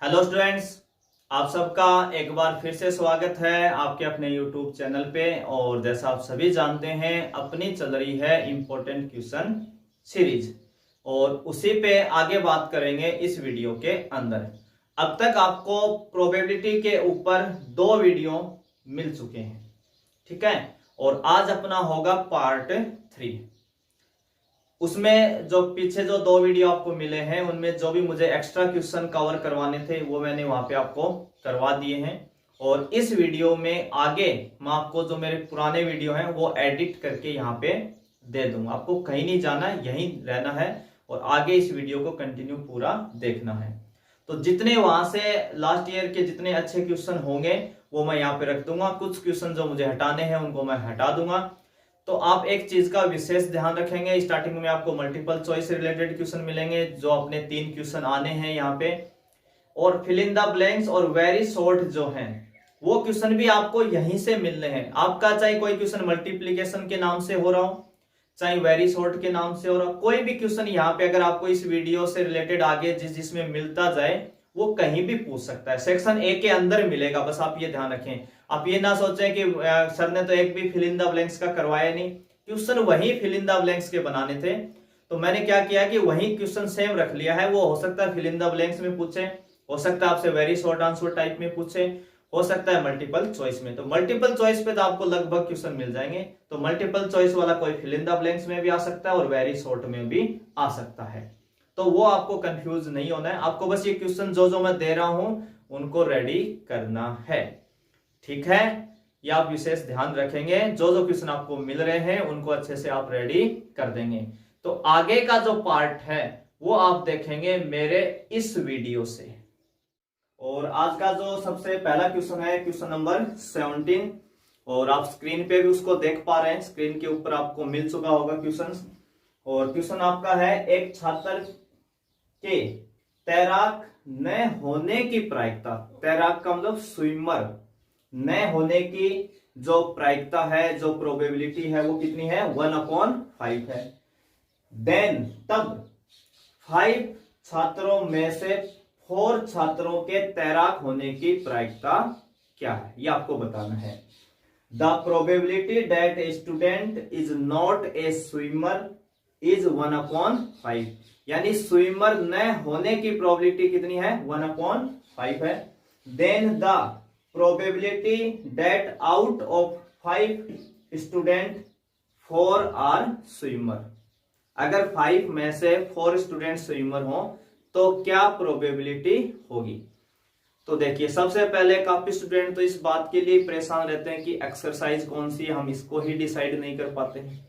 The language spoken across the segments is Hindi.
हेलो स्टूडेंट्स, आप सबका एक बार फिर से स्वागत है आपके अपने YouTube चैनल पे। और जैसा आप सभी जानते हैं, अपनी चल रही है इम्पोर्टेंट क्वेश्चन सीरीज और उसी पे आगे बात करेंगे इस वीडियो के अंदर। अब तक आपको प्रोबेबिलिटी के ऊपर 2 वीडियो मिल चुके हैं, ठीक है। और आज अपना होगा पार्ट 3। उसमें जो पीछे जो 2 वीडियो आपको मिले हैं उनमें जो भी मुझे एक्स्ट्रा क्वेश्चन कवर करवाने थे वो मैंने वहां पे आपको करवा दिए हैं। और इस वीडियो में आगे मैं आपको जो मेरे पुराने वीडियो हैं वो एडिट करके यहाँ पे दे दूंगा। आपको कहीं नहीं जाना, यहीं रहना है और आगे इस वीडियो को कंटिन्यू पूरा देखना है। तो जितने वहां से लास्ट ईयर के जितने अच्छे क्वेश्चन होंगे वो मैं यहाँ पे रख दूंगा। कुछ क्वेश्चन जो मुझे हटाने हैं उनको मैं हटा दूंगा। तो आप एक चीज का विशेष ध्यान रखेंगे, स्टार्टिंग में आपको मल्टीपल चॉइस से रिलेटेड क्वेश्चन मिलेंगे जो अपने 3 क्वेश्चन आने हैं यहाँ पे। और फिल इन द ब्लैंक्स और वेरी शॉर्ट जो हैं वो क्वेश्चन भी आपको यहीं से मिलने हैं। आपका चाहे कोई क्वेश्चन मल्टीप्लीकेशन के नाम से हो रहा हो, चाहे वेरी शॉर्ट के नाम से हो रहा हो, कोई भी क्वेश्चन यहाँ पे अगर आपको इस वीडियो से रिलेटेड आगे जिसमें मिलता जाए वो कहीं भी पूछ सकता है। सेक्शन ए के अंदर मिलेगा, बस आप ये ध्यान रखें। आप ये ना सोचें कि सर ने तो एक भी फिल इन द ब्लैंक्स का करवाया नहीं। क्वेश्चन वही फिल इन द ब्लैंक्स के बनाने थे, तो मैंने क्या किया कि वही क्वेश्चन सेम रख लिया है। वो हो सकता है फिल इन द ब्लैंक्स में पूछे, हो सकता है आपसे वेरी शॉर्ट आंसर टाइप में पूछे, हो सकता है मल्टीपल चॉइस में। तो मल्टीपल चॉइस पे तो आपको लगभग क्वेश्चन मिल जाएंगे। तो मल्टीपल चॉइस वाला कोई फिल इन द ब्लैंक्स में भी आ सकता है और वेरी शॉर्ट में भी आ सकता है। तो वो आपको कंफ्यूज नहीं होना है, आपको बस ये क्वेश्चन जो मैं दे रहा हूं उनको रेडी करना है, ठीक है। ये आप विशेष ध्यान रखेंगे, जो क्वेश्चन आपको मिल रहे हैं उनको अच्छे से आप रेडी कर देंगे। तो आगे का जो पार्ट है वो आप देखेंगे मेरे इस वीडियो से। और आज का जो सबसे पहला क्वेश्चन है क्वेश्चन नंबर 17 और आप स्क्रीन पे भी उसको देख पा रहे हैं। स्क्रीन के ऊपर आपको मिल चुका होगा क्वेश्चन। और क्वेश्चन आपका है, एक छात्र के तैराक न होने की प्रायिकता, तैराक का मतलब स्विमर न होने की जो प्रायिकता है, जो प्रोबेबिलिटी है वो कितनी है, 1/5 है। देन तब 5 छात्रों में से 4 छात्रों के तैराक होने की प्रायिकता क्या है, ये आपको बताना है। The probability that a student is not a swimmer is 1/5, यानी स्विमर न होने की प्रोबेबिलिटी कितनी है, 1/5 है। Then the probability that out of 5 student 4 are swimmer, अगर 5 में से 4 स्टूडेंट स्विमर हो तो क्या प्रोबेबिलिटी होगी। तो देखिए, सबसे पहले काफी स्टूडेंट तो इस बात के लिए परेशान रहते हैं कि एक्सरसाइज कौन सी है, हम इसको ही डिसाइड नहीं कर पाते हैं।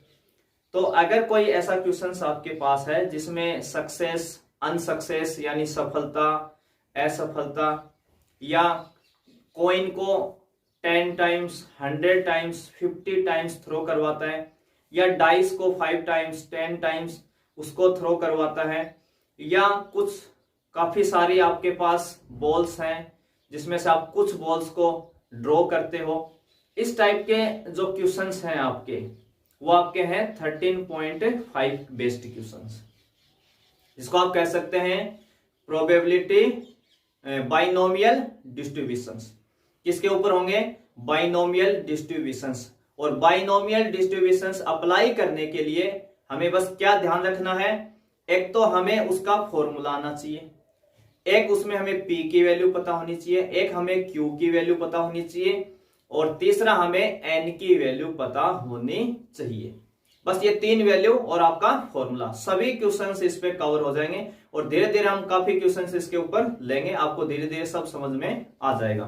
तो अगर कोई ऐसा क्वेश्चन आपके पास है जिसमें सक्सेस, अनसक्सेस यानी सफलता, असफलता, या कॉइन को 10 टाइम्स, 100 टाइम्स, 50 टाइम्स थ्रो करवाता है, या डाइस को 5 टाइम्स, 10 टाइम्स उसको थ्रो करवाता है, या कुछ काफी सारी आपके पास बॉल्स हैं जिसमें से आप कुछ बॉल्स को ड्रॉ करते हो, इस टाइप के जो क्वेश्चंस हैं आपके वो आपके हैं 13.5 बेस्ड क्वेश्चंस, जिसको आप कह सकते हैं प्रोबेबिलिटी बाइनोमियल डिस्ट्रीब्यूशंस। किसके ऊपर होंगे, बाइनोमियल डिस्ट्रीब्यूशंस। और बाइनोमियल डिस्ट्रीब्यूशंस अप्लाई करने के लिए हमें बस क्या ध्यान रखना है, एक तो हमें उसका फॉर्मूला आना चाहिए, एक उसमें हमें P की वैल्यू पता होनी चाहिए, एक हमें Q की वैल्यू पता होनी चाहिए, और तीसरा हमें N की वैल्यू पता होनी चाहिए। बस ये 3 वैल्यू और आपका फॉर्मूला, सभी क्वेश्चंस इस पे कवर हो जाएंगे। और धीरे धीरे हम काफी क्वेश्चंस इसके ऊपर लेंगे, आपको धीरे धीरे सब समझ में आ जाएगा।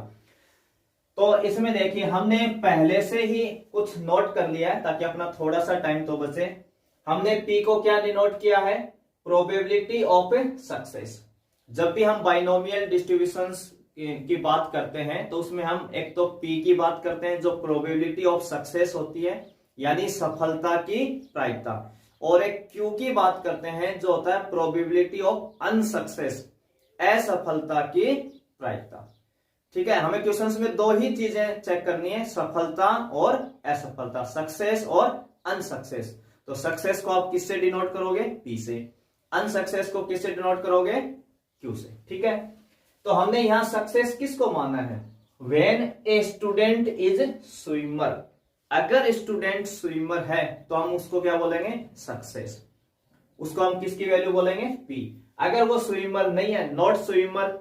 तो इसमें देखिए, हमने पहले से ही कुछ नोट कर लिया है ताकि अपना थोड़ा सा टाइम तो बचे। हमने P को क्या डिनोट किया है, प्रोबेबिलिटी ऑफ सक्सेस। जब भी हम बाइनोमियल डिस्ट्रीब्यूशंस की बात करते हैं तो उसमें हम एक तो P की बात करते हैं जो प्रोबेबिलिटी ऑफ सक्सेस होती है यानी सफलता की प्रायिकता, और एक Q की बात करते हैं जो होता है प्रोबेबिलिटी ऑफ अनसक्सेस, असफलता की प्रायिकता। ठीक है, हमें क्वेश्चंस में 2 ही चीजें चेक करनी है, सफलता और असफलता, सक्सेस और अनसक्सेस। तो सक्सेस को आप किससे डिनोट करोगे, P से, अनसक्सेस को किससे डिनोट करोगे, Q से। ठीक है, तो हमने यहां सक्सेस किसको माना है? When a student is swimmer. अगर स्टूडेंट स्विमर है तो हम उसको क्या बोलेंगे? सक्सेस। उसको हम किसकी वैल्यू बोलेंगे? P। अगर वो स्विमर नहीं है, नॉट स्विमर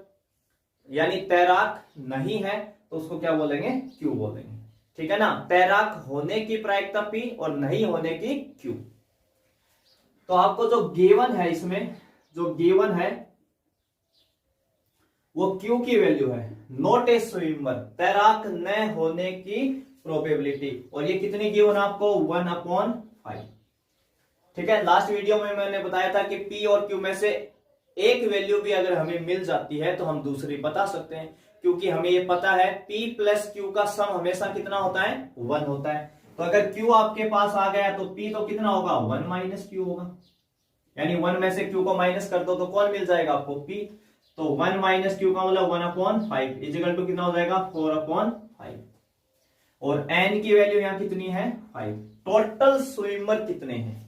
यानी तैराक नहीं है, तो उसको क्या बोलेंगे? Q बोलेंगे। ठीक है ना? तैराक होने की प्रायिकता P और नहीं होने की Q। तो आपको जो गिवन है, इसमें जो गिवन है वो Q की वैल्यू है, नॉट ए स्विमर, तैराक न होने की प्रोबेबिलिटी। और ये कितनी गिवन आपको? 1/5। ठीक है। लास्ट वीडियो में मैंने बताया था कि P और Q में से एक वैल्यू भी अगर हमें मिल जाती है तो हम दूसरी बता सकते हैं, क्योंकि हमें ये पता है P प्लस Q का सम हमेशा कितना होता है? 1 होता है। तो अगर Q आपके पास आ गया तो P तो कितना होगा? 1 माइनस Q होगा। यानी 1 में से Q को माइनस कर दो तो कौन मिल जाएगा आपको? P। तो 1 माइनस Q का मतलब 1/5 इजिकल टू कितना हो जाएगा? 4/5। और n की वैल्यू यहां कितनी है? 5। टोटल स्विमर कितने हैं?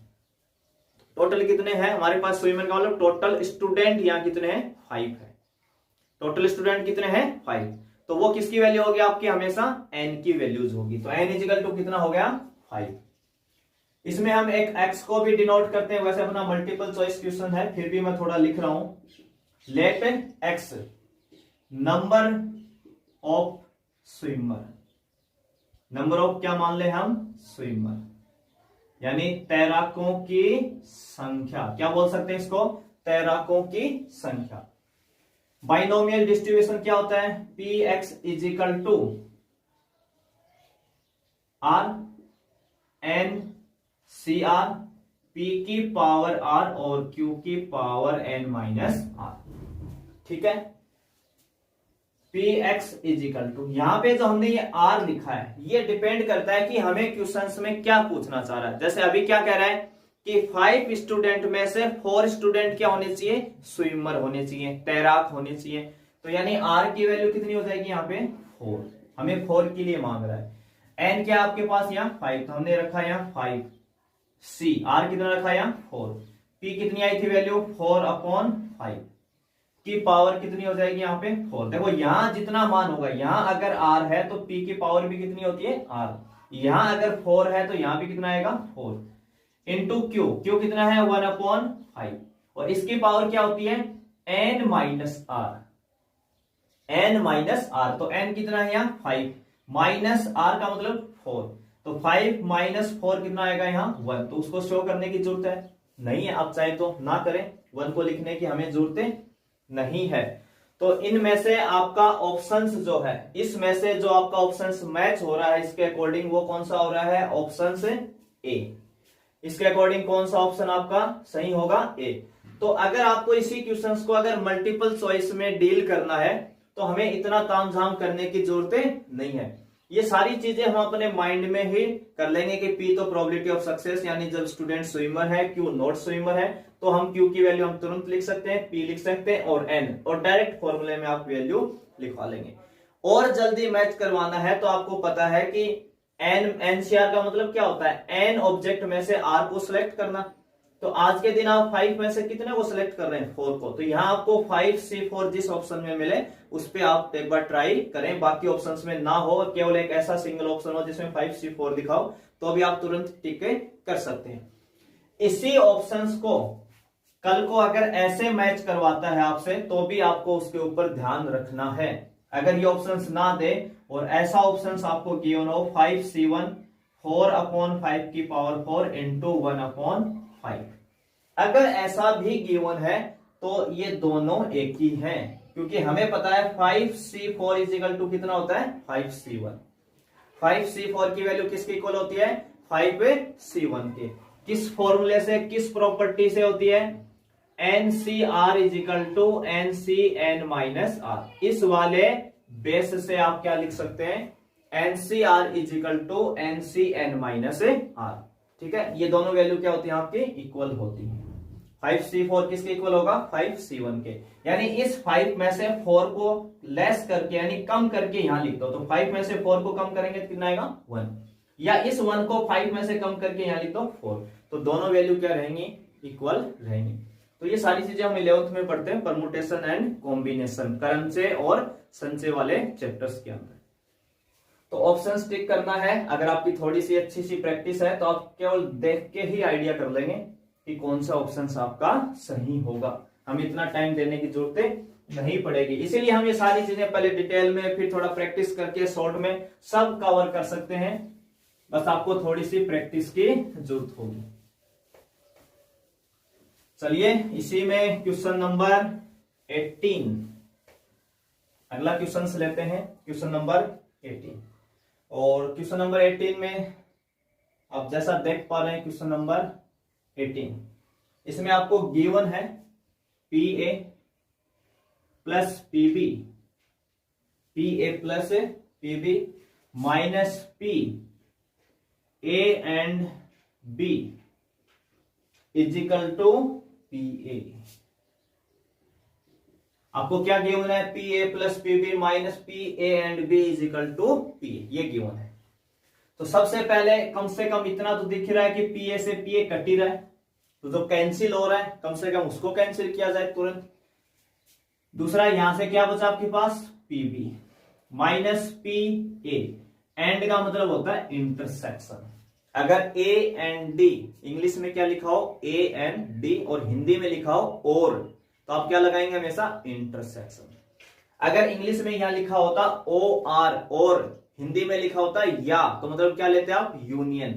टोटल कितने हैं हमारे पास स्विमर का मतलब टोटल स्टूडेंट यहां कितने हैं? 5 है। टोटल स्टूडेंट कितने हैं? 5। तो वो किसकी वैल्यू होगी आपकी? हमेशा n की वैल्यूज होगी। तो n इजिकल टू कितना हो गया? 5। इसमें हम एक x को भी डिनोट करते हैं, वैसे अपना मल्टीपल चॉइस क्वेश्चन है, फिर भी मैं थोड़ा लिख रहा हूं। Let x number of swimmer. Number of क्या मान ले हम? स्विमर, यानी तैराकों की संख्या। क्या बोल सकते हैं इसको? तैराकों की संख्या। बाइनोमियल डिस्ट्रीब्यूशन क्या होता है? Px equal to R n CR, P की पावर R और Q की पावर n माइनस R। ठीक है। Px इजिकल टू, यहां पे जो हमने ये R लिखा है ये डिपेंड करता है कि हमें क्वेश्चंस में क्या पूछना चाह रहा है। जैसे अभी क्या कह रहा है कि 5 स्टूडेंट में से 4 स्टूडेंट क्या होने चाहिए? स्विमर होने चाहिए, तैराक होने चाहिए। तो यानी R की वैल्यू कितनी हो जाएगी यहाँ पे? 4। हमें 4 के लिए मांग रहा है। n क्या आपके पास यहाँ? 5, तो हमने रखा यहाँ 5। C R कितना रखा यहाँ? 4। P कितनी आई थी वैल्यू? 4/5 की पावर कितनी हो जाएगी यहाँ पे? 4। देखो यहां जितना मान होगा, यहां अगर R है तो P की पावर भी कितनी होती है? R। यहां अगर 4 है तो यहां भी कितना आएगा? 4 इंटू Q। Q कितना है? 1/5। और इसकी पावर क्या होती है? n minus R। n minus R, तो n कितना है यहाँ? 5 माइनस R का मतलब 4। तो 5 माइनस 4 कितना आएगा यहाँ? 1। तो उसको शो करने की जरूरत है नहीं है, आप चाहे तो ना करें, 1 को लिखने की हमें जरूरत नहीं है। तो इनमें से आपका ऑप्शंस जो है, इसमें से जो आपका ऑप्शंस मैच हो रहा है इसके अकॉर्डिंग, वो कौन सा हो रहा है? Options A. इसके अकॉर्डिंग कौन सा ऑप्शन आपका सही होगा? ए। तो अगर आपको इसी क्वेश्चंस को अगर मल्टीपल चॉइस में डील करना है तो हमें इतना तामझाम करने की जरूरत नहीं है। ये सारी चीजें हम अपने माइंड में ही कर लेंगे कि P तो प्रोबेबिलिटी ऑफ सक्सेस, यानी जब स्टूडेंट स्विमर है, Q नॉट स्विमर है, तो हम Q की वैल्यू हम तुरंत लिख सकते हैं, P लिख सकते हैं और N, और डायरेक्ट फॉर्मूले में आप वैल्यू लिखवा लेंगे। और जल्दी मैच करवाना है तो आपको पता है कि NCR का मतलब क्या होता है? N ऑब्जेक्ट में से R को सिलेक्ट करना। तो आज के दिन आप 5 में से कितने को सिलेक्ट कर रहे हैं? 4 को। तो यहाँ आपको 5C4 जिस ऑप्शन में मिले उस पर आप एक बार ट्राई करें। बाकी ऑप्शंस में ना हो, केवल एक ऐसा सिंगल ऑप्शन हो जिसमें 5C4 दिखाओ, तो अभी आप तुरंत टिक कर सकते हैं। इसी ऑप्शंस को कल को अगर ऐसे मैच करवाता है आपसे तो भी आपको उसके ऊपर ध्यान रखना है। अगर ये ऑप्शंस ना दे और ऐसा ऑप्शंस आपको गिवन हो 5C1 4/5 की पावर 4 इंटू 1/5, अगर ऐसा भी गिवन है तो ये दोनों एक ही हैं, क्योंकि हमें पता है 5C4 इजिकल टू कितना होता है? 5C1। 5C4 की वैल्यू किसकी इक्वल होती है? 5C1 के। किस फॉर्मूले से, किस प्रॉपर्टी से होती है? NCR equal to NCN minus R। इस वाले बेस से आप क्या लिख सकते हैं? NCR equal to NCN minus R। ठीक है। ये दोनों वैल्यू क्या होती है? आपकी इक्वल होती है। 5C4 किसके इक्वल होगा? 5C1 के। यानी इस 5 में से 4 को लेस करके यानी कम करके यहां लिख दो। तो 5 में से 4 को कम करेंगे तो कितना आएगा? 1। या इस 1 को 5 में से कम करके यहां लिख दो 4। तो दोनों वैल्यू क्या रहेंगी? इक्वल रहेंगी। तो ये सारी चीजें हम 11th में पढ़ते हैं, परमुटेशन एंड कॉम्बिनेशन, करंचे और संचय वाले चैप्टर्स के अंदर। तो ऑप्शन टिक करना है। अगर आपकी थोड़ी सी अच्छी सी प्रैक्टिस है तो आप केवल देख के ही आइडिया कर लेंगे कि कौन सा ऑप्शन आपका सही होगा। हम इतना टाइम देने की जरूरत नहीं पड़ेगी, इसीलिए हम ये सारी चीजें पहले डिटेल में, फिर थोड़ा प्रैक्टिस करके शॉर्ट में सब कवर कर सकते हैं। बस आपको थोड़ी सी प्रैक्टिस की जरूरत होगी। चलिए इसी में क्वेश्चन नंबर 18, अगला क्वेश्चन लेते हैं, क्वेश्चन नंबर 18। और क्वेश्चन नंबर 18 में आप जैसा देख पा रहे हैं, क्वेश्चन नंबर 18 इसमें आपको गिवन है P A plus PB, P A plus PB minus P A and B equal to P A. आपको क्या गिवन है? P A plus PB minus P A and B equal to P A, ये गिवन है। तो सबसे पहले कम से कम इतना तो दिख रहा है कि पी ए से पी ए कट ही रहा है, तो जो कैंसिल हो रहा है कम से कम उसको कैंसिल किया जाए तुरंत। दूसरा यहां से क्या बचा आपके पास? PB minus P A, and का मतलब होता है इंटरसेक्शन। अगर ए एंड डी, इंग्लिश में क्या लिखा हो? ए एंड डी, और हिंदी में लिखा हो और, तो आप क्या लगाएंगे? हमेशा इंटरसेक्शन। अगर इंग्लिश में यहां लिखा होता ओ आर और हिंदी में लिखा होता या, तो मतलब क्या लेते हैं आप? यूनियन।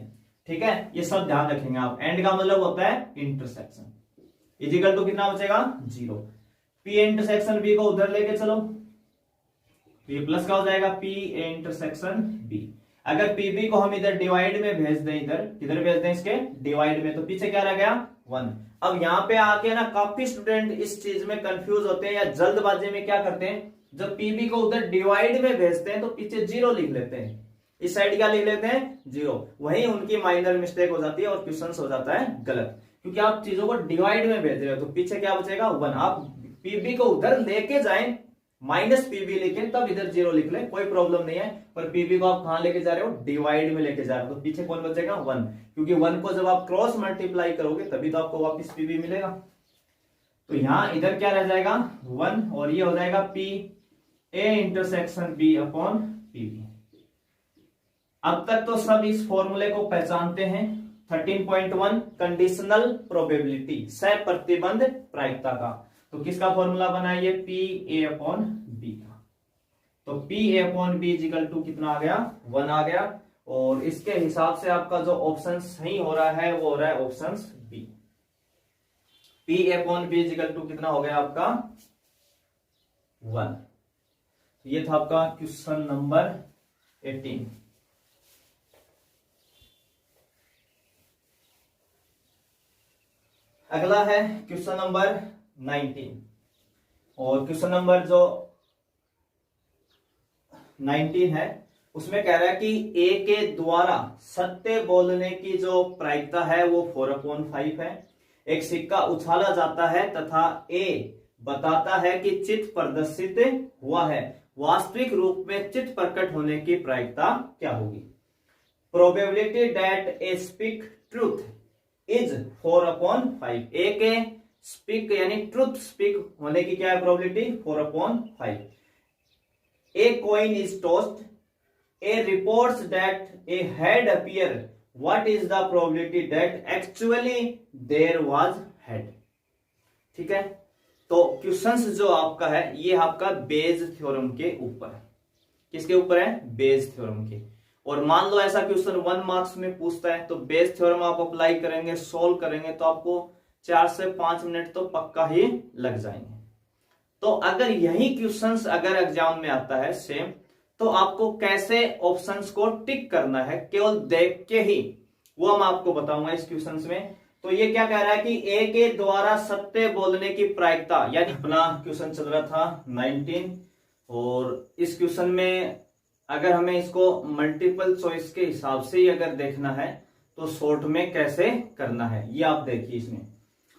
ठीक है, ये सब ध्यान रखेंगे आप। एंड का मतलब होता है इंटरसेक्शन। इजिकल टू कितना बचेगा? 0। पी इंटरसेक्शन बी को उधर लेके चलो, पी प्लस का हो जाएगा पी इंटरसेक्शन बी। अगर पीबी को हम इधर डिवाइड में भेज दें, इधर किधर भेज दें? इसके डिवाइड में, तो पीछे क्या रह गया? 1। अब यहाँ पे आके ना काफी स्टूडेंट इस चीज में कंफ्यूज होते हैं या जल्दबाजी में क्या करते हैं, जब पीबी को उधर डिवाइड में भेजते हैं तो पीछे 0 लिख लेते हैं, इस साइड क्या लिख लेते हैं? 0। वही उनकी माइनर मिस्टेक हो जाती है और क्वेश्चन हो जाता है गलत, क्योंकि आप चीजों को डिवाइड में भेज रहे हो। तो पीछे क्या बचेगा? 1। आप पीबी को उधर लेके जाएं, माइनस पीबी लिखें, तब इधर 0 लिख लें, कोई प्रॉब्लम नहीं है। पर पीबी को आप कहां लेके जा रहे हो? डिवाइड में लेके जा रहे हो, तो पीछे कौन बचेगा? 1, क्योंकि 1 को जब आप क्रॉस मल्टीप्लाई करोगे तभी तो आपको वापस पीबी मिलेगा। तो यहां इधर क्या रह जाएगा? 1, और ये हो जाएगा P A intersection B upon PB. अब तक तो सब इस फॉर्मूले को पहचानते हैं। 13.1 कंडीशनल प्रोबेबिलिटी, सह प्रतिबंध प्रायिकता का। तो किसका फॉर्मूला बना? ये पी ए अपॉन बी का। तो P A upon B equal to कितना आ गया? 1 आ गया। और इसके हिसाब से आपका जो ऑप्शन सही हो रहा है वो हो रहा है option B. P A upon B equal to कितना हो गया आपका? 1। ये था आपका क्वेश्चन नंबर 18। अगला है क्वेश्चन नंबर 19। और क्वेश्चन नंबर जो 19 है उसमें कह रहा है कि ए के द्वारा सत्य बोलने की जो प्रायिकता है वो 4/5 है। एक सिक्का उछाला जाता है तथा ए बताता है कि चित्र प्रदर्शित हुआ है, वास्तविक रूप में चित्र प्रकट होने की प्रायिकता क्या होगी? Probability that A speak truth is 4/5। A के स्पीक यानी ट्रूथ स्पीक होने की क्या है probability? 4/5। A coin is tossed, A reports that a head appear, what is the probability that actually there was head? ठीक है, तो क्वेश्चंस जो आपका है ये आपका बेज थ्योरम के ऊपर है। किसके ऊपर है? बेज थ्योरम के। और मान लो ऐसा क्वेश्चन 1 मार्क्स में पूछता है तो बेज थ्योरम आप अप्लाई करेंगे, सोल्व करेंगे तो आपको 4 से 5 मिनट तो पक्का ही लग जाएंगे। तो अगर यही क्वेश्चंस अगर एग्जाम में आता है सेम, तो आपको कैसे ऑप्शंस को टिक करना है केवल देख के ही, वो हम आपको बताऊंगा इस क्वेश्चंस में। तो ये क्या कह रहा है कि ए के द्वारा सत्य बोलने की प्रायिकता, यानी अपना क्वेश्चन चल रहा था 19, और इस क्वेश्चन में अगर हमें इसको मल्टीपल चॉइस के हिसाब से ही अगर देखना है तो शॉर्ट में कैसे करना है ये आप देखिए इसमें।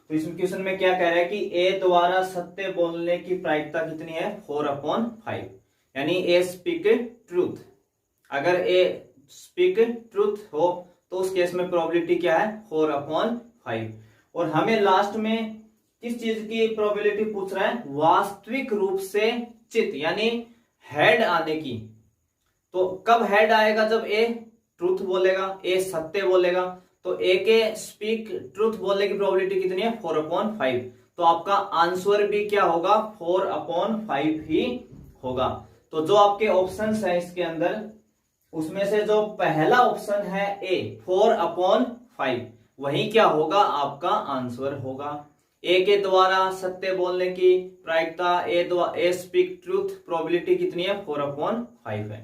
तो इस क्वेश्चन में क्या कह रहा है कि ए द्वारा सत्य बोलने की प्रायिकता कितनी है? 4/5, यानी ए स्पीक ट्रूथ। अगर ए स्पीक ट्रूथ हो तो उस केस में प्रोबेबिलिटी क्या है? 4/5। और हमें लास्ट में किस चीज की प्रोबेबिलिटी पूछ रहा है? वास्तविक रूप से चित यानी हेड आने की। तो कब हेड आएगा? जब ए ट्रूथ बोलेगा, ए सत्य बोलेगा। तो ए के स्पीक ट्रूथ बोलने की प्रोबेबिलिटी कितनी है? 4/5। तो आपका आंसर भी क्या होगा? 4/5 ही होगा। तो जो आपके ऑप्शंस है इसके अंदर, उसमें से जो पहला ऑप्शन है ए 4/5, वही क्या होगा? आपका आंसर होगा। ए के द्वारा सत्य बोलने की प्रायिकता, ए स्पीक ट्रूथ प्रोबेबिलिटी कितनी है? 4/5 है।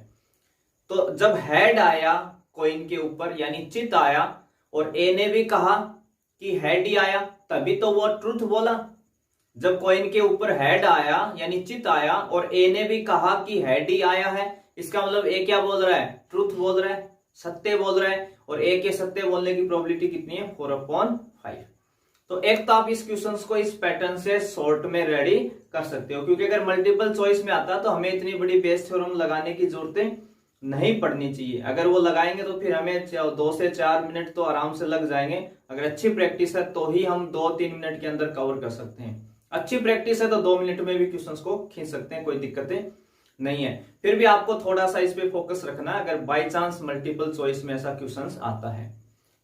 तो जब हेड आया कॉइन के ऊपर यानी चित आया, और ए ने भी कहा कि हेड ही आया, तभी तो वो ट्रूथ बोला। जब कॉइन के ऊपर हेड आया यानी चित आया और ए ने भी कहा कि हेड ही आया है, इसका मतलब ए क्या बोल रहा है? ट्रूथ बोल रहा है, सत्य बोल रहा है। और ए के सत्य बोलने की प्रोबेबिलिटी कितनी है? 4/5। तो एक तो आप इस क्वेश्चन को इस पैटर्न से शॉर्ट में रेडी कर सकते हो, क्योंकि अगर मल्टीपल चॉइस में आता तो हमें इतनी बड़ी बेस थ्योरम लगाने की जरूरत नहीं पड़नी चाहिए। अगर वो लगाएंगे तो फिर हमें 2 से 4 मिनट तो आराम से लग जाएंगे। अगर अच्छी प्रैक्टिस है तो ही हम 2-3 मिनट के अंदर कवर कर सकते हैं। अच्छी प्रैक्टिस है तो 2 मिनट में भी क्वेश्चंस को खींच सकते हैं, कोई दिक्कतें नहीं है। फिर भी आपको थोड़ा सा इस पे फोकस रखना है अगर बाय चांस मल्टीपल चॉइस में ऐसा क्वेश्चंस आता है।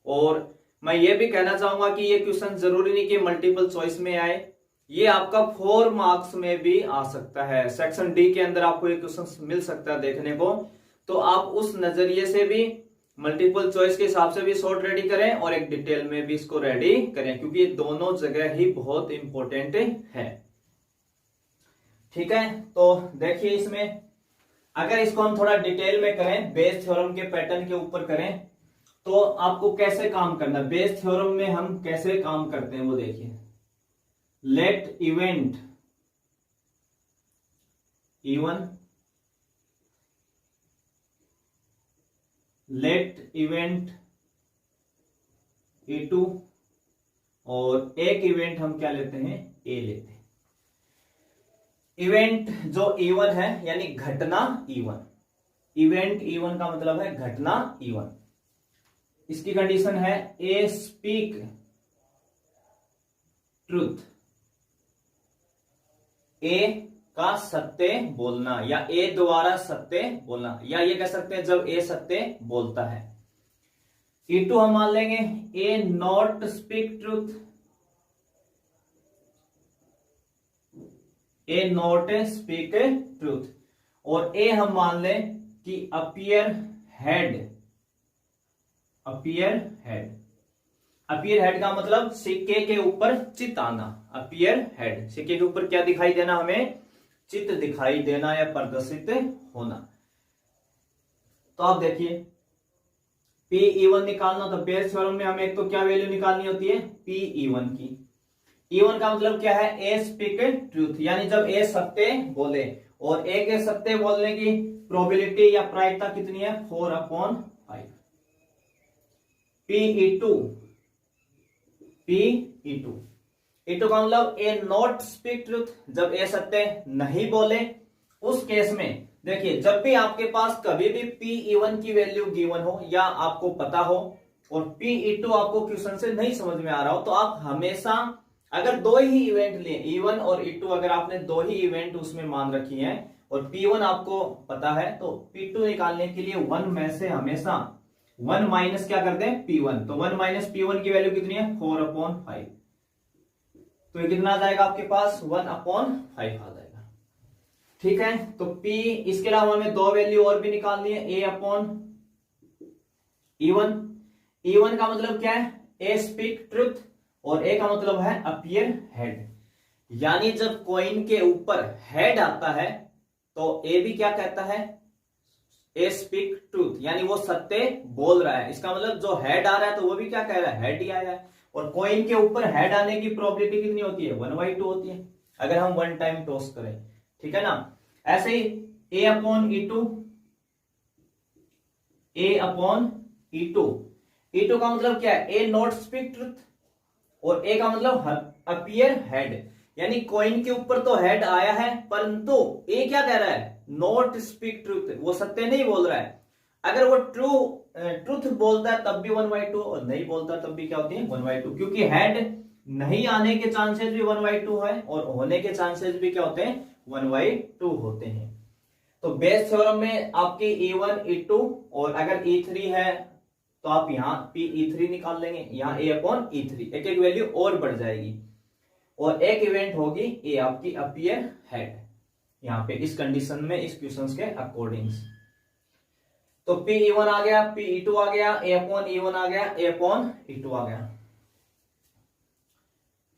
और मैं ये भी कहना चाहूंगा कि ये क्वेश्चन जरूरी नहीं कि मल्टीपल चॉइस में आए, ये आपका 4 मार्क्स में भी आ सकता है। सेक्शन डी के अंदर आपको ये क्वेश्चन मिल सकता है देखने को। तो आप उस नजरिए से भी मल्टीपल चॉइस के हिसाब से भी शॉर्ट रेडी करें और एक डिटेल में भी इसको रेडी करें, क्योंकि ये दोनों जगह ही बहुत इंपॉर्टेंट है। ठीक है, तो देखिए इसमें अगर इसको हम थोड़ा डिटेल में करें, बेस थ्योरम के पैटर्न के ऊपर करें, तो आपको कैसे काम करना है, बेस थ्योरम में हम कैसे काम करते हैं वो देखिए। Late event E1, late event E2 और एक इवेंट हम क्या लेते हैं? ए लेते हैं। इवेंट जो E1 है यानी घटना E1, इवेंट E1 का मतलब है घटना E1। इसकी कंडीशन है ए स्पीक ट्रूथ, ए का सत्य बोलना या ए द्वारा सत्य बोलना, या ये कह सकते हैं जब ए सत्य बोलता है। E2 हम मान लेंगे A not speak truth, A not speak truth. और ए हम मान लें कि appear head, appear head, appear head का मतलब सिक्के के ऊपर चित आना। अपीयर हेड, सिक्के के ऊपर क्या दिखाई देना? हमें चित्र दिखाई देना या प्रदर्शित होना। तो आप देखिए P(E1) निकालना, तो बेस थ्योरम में हमें एक तो क्या वैल्यू निकालनी होती है? P(E1) की। E1 का मतलब क्या है? ए स्पीक ट्रूथ, यानी जब ए सत्य बोले, और ए के सत्य बोलने की प्रोबेबिलिटी या प्रायिकता कितनी है? 4/5। P(E2), E2 का मतलब ए नॉट स्पीक ट्रूथ, जब ए सत्य नहीं बोले। उस केस में देखिए, जब भी आपके पास कभी भी P(E1) की वैल्यू गिवन हो या आपको पता हो और P(E2) आपको क्वेश्चन से नहीं समझ में आ रहा हो, तो आप हमेशा अगर 2 ही इवेंट लिए, E1 और E2, अगर आपने 2 ही इवेंट उसमें मान रखी है और P1 आपको पता है, तो P2 निकालने के लिए 1 में से हमेशा 1 माइनस क्या कर दें? P1। तो 1 माइनस P1 की वैल्यू कितनी है? 4/5। तो ये कितना आ जाएगा आपके पास? 1/5 आ जाएगा। ठीक है, तो P, इसके अलावा हमें 2 वैल्यू और भी निकालनी है, A/E1। E1 का मतलब क्या है? ए स्पीक ट्रूथ, और ए का मतलब है अपीयर हेड, यानी जब कॉइन के ऊपर हेड आता है तो ए भी क्या कहता है? ए स्पीक ट्रूथ, यानी वो सत्य बोल रहा है। इसका मतलब जो हेड आ रहा है तो वो भी क्या कह रहा है? हेड ही आया है। और कॉइन के ऊपर हेड आने की प्रोबेबिलिटी कितनी होती है? 1/2 होती है, अगर हम 1 टाइम टॉस करें। ठीक है ना? ऐसे ही A/E2, E2 का मतलब क्या है? ए नॉट स्पीक ट्रूथ, और ए का मतलब अपीयर हेड, यानी कॉइन के ऊपर तो हेड आया है, परंतु ए क्या कह रहा है? नॉट स्पीक ट्रूथ, वो सत्य नहीं बोल रहा है। अगर वो ट्रूथ बोलता है तब भी 1/2, और नहीं बोलता तब भी क्या होती है? 1/2, क्योंकि हेड नहीं आने के चांसेस भी 1/2 है और होने के चांसेस भी क्या होते हैं, 1/2 होते हैं। तो बेस थ्योरम में आपकी E1 E2 और अगर E3 है तो आप यहाँ PE3 निकाल लेंगे, यहाँ A/E3 एक एक वैल्यू और बढ़ जाएगी और एक इवेंट होगी ये आपकी अपीयर हेड यहाँ पे इस कंडीशन में, इस क्वेश्चन के अकॉर्डिंग। तो PE1 आ गया, PE2 आ गया, A/E1 आ गया, A/E2 आ गया।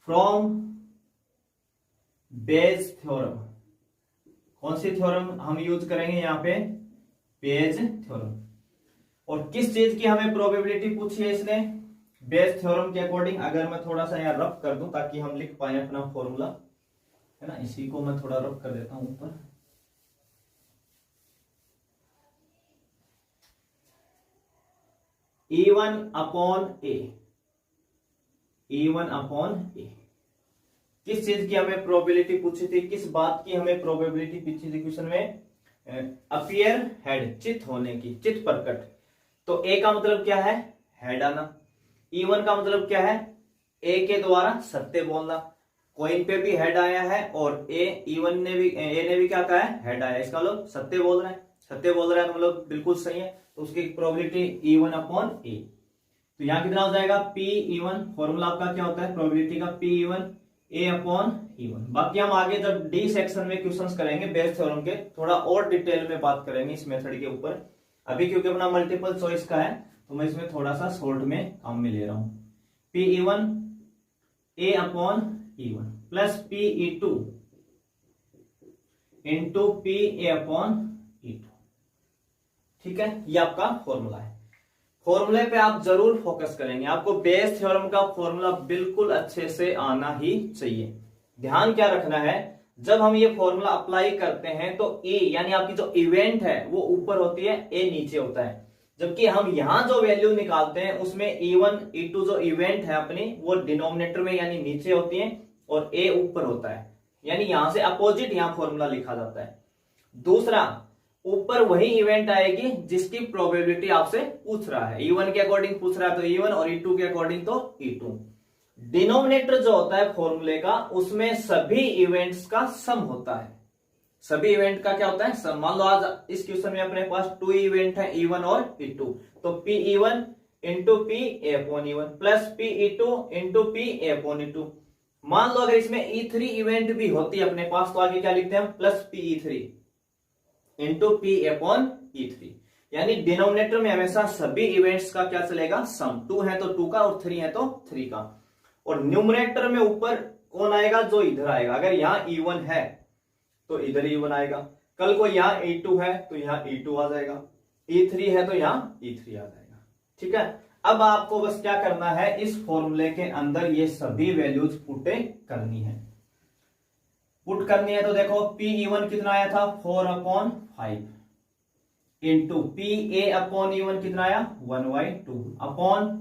फ्रॉम बेज थ्योरम, कौन सी थ्योरम हम यूज करेंगे यहाँ पे, बेज थ्योरम। और किस चीज की हमें प्रोबेबिलिटी पूछी है इसने, बेज थ्योरम के अकॉर्डिंग। अगर मैं थोड़ा सा यहाँ रफ कर दूं ताकि हम लिख पाए अपना फॉर्मूला, है ना, इसी को मैं थोड़ा रफ कर देता हूं ऊपर। E1/A, E1/A किस चीज की हमें प्रोबेबिलिटी पूछी थी, किस बात की हमें प्रोबेबिलिटी पूछी थी क्वेश्चन में, अपीयर हेड, चित होने की, चित प्रकट। तो ए का मतलब क्या है, हेड आना। E1 का मतलब क्या है, ए के द्वारा सत्य बोलना। कॉइन पे भी हेड आया है और E1 ने भी, ए ने भी क्या कहा है, हेड आया, इसका मतलब सत्य बोल रहा है, सत्य बोल रहा है तो मतलब बिल्कुल सही है। तो उसकी प्रोबेबिलिटी E1/A। तो यहां कितना हो जाएगा, PE1, फॉर्मूला आपका क्या होता है प्रोबेबिलिटी का, PE1 A/E1। बाकी हम आगे जब डी सेक्शन में क्वेश्चंस करेंगे बेस थ्योरम के, थोड़ा और डिटेल में बात करेंगे इस मेथड के ऊपर। अभी क्योंकि अपना मल्टीपल चॉइस का है तो मैं इसमें थोड़ा सा शॉर्ट में काम में ले रहा हूं। PE1 A/E1 plus PE2 into PA/E2। ठीक है, ये आपका फॉर्मूला है। फॉर्मूले पे आप जरूर फोकस करेंगे, आपको बेस थ्योरम का फॉर्मूला बिल्कुल अच्छे से आना ही चाहिए। ध्यान क्या रखना है, जब हम ये फॉर्मूला अप्लाई करते हैं तो ए यानी आपकी जो इवेंट है वो ऊपर होती है, ए नीचे होता है। जबकि हम यहां जो वैल्यू निकालते हैं उसमें E1 E2 जो इवेंट है अपनी वो डिनोमिनेटर में यानी नीचे होती है और ए ऊपर होता है, यानी यहां से अपोजिट यहां फॉर्मूला लिखा जाता है। दूसरा, ऊपर वही इवेंट आएगी जिसकी प्रोबेबिलिटी आपसे पूछ रहा है, E1 के अकॉर्डिंग पूछ रहा है तो E1 और E2 के अकॉर्डिंग तो E2। डिनोमिनेटर जो होता है फॉर्मूले का उसमें सभी इवेंट्स का सम होता है, सभी इवेंट का क्या होता है सम। मान लो आज इस क्वेश्चन में अपने पास 2 इवेंट है, E1 और E2, तो PE1 into PA/E1 plus PE2 into PA/E2। मान लो अगर इसमें E3 इवेंट भी होती है अपने पास तो आगे क्या लिखते हैं हम, प्लस PE3 इंटू PA/E3। यानी डिनोमिनेटर में हमेशा सभी इवेंट्स का क्या चलेगा, सम। 2 है तो 2 का और 3 है तो 3 का। और न्यूमरेटर में ऊपर कौन आएगा, जो इधर आएगा। अगर यहां E1 है तो इधर E1 आएगा, कल को यहां E2 है तो यहां E2 आ जाएगा, E3 है तो यहां E3 आ जाएगा। ठीक है, अब आपको बस क्या करना है, इस फॉर्मूले के अंदर ये सभी वैल्यूज पुट करनी है। पुट करनी है तो देखो PE1 कितना आया था, 4/5 इंटू PA/E1 कितना आया, 1/2 अपॉन।